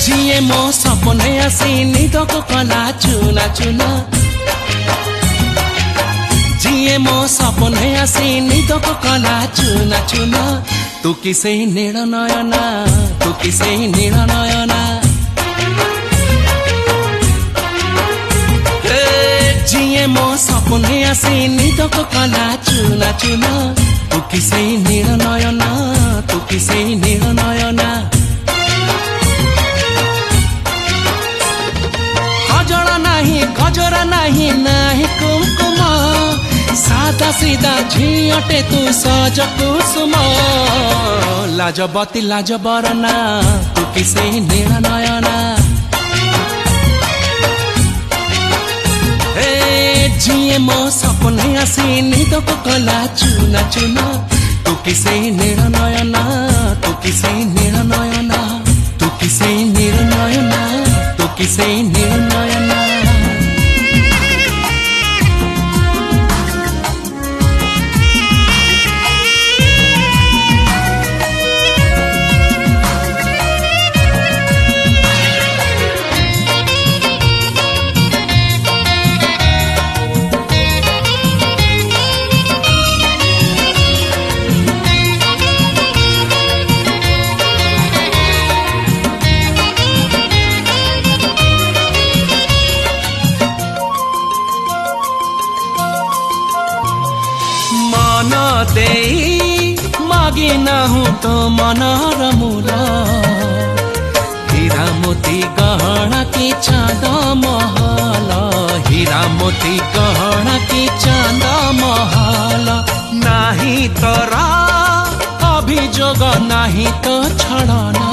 जिए मो सपने आसी निदको कला चुना चुना जिए मो सपने आसी निदको कला चुना चुना तू किसे नील नयना तू किसे नील नयना जिए मो सपने आसी निदको कला चुना चुना तू किसे नील नयना तू किसे नील नयना गजरा नहीं नाही कुमकुम सादा सीधा झियटे तू सज कुसुम लाजबती लाजबरना तू किसे नील नयना जिए मो सपने आसी निदको कला चुना चुना तू किसे नील नयना तू किसे नील नयना तू किसे नील नयना तू किसे नील नयना देई मागी नाहु तो मनर मूल हीरा मोती गहना की चांद महल हीरा मोती गहना की चांद महल नाही तोरा अभियोग नाही तो छड़ना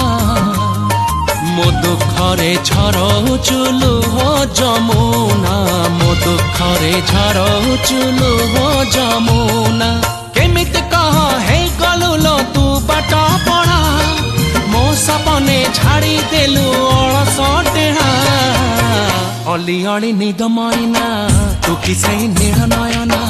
मो दुखरे झरउछु लुह जमुना मो दुखरे झरउछु लुह जमुना केमिति कह हे गलु लो तू बाट पड़ा मो सपने छाड़ी देलु अलस टेढ़ा अली अली निद मैना तू किसे नील नयना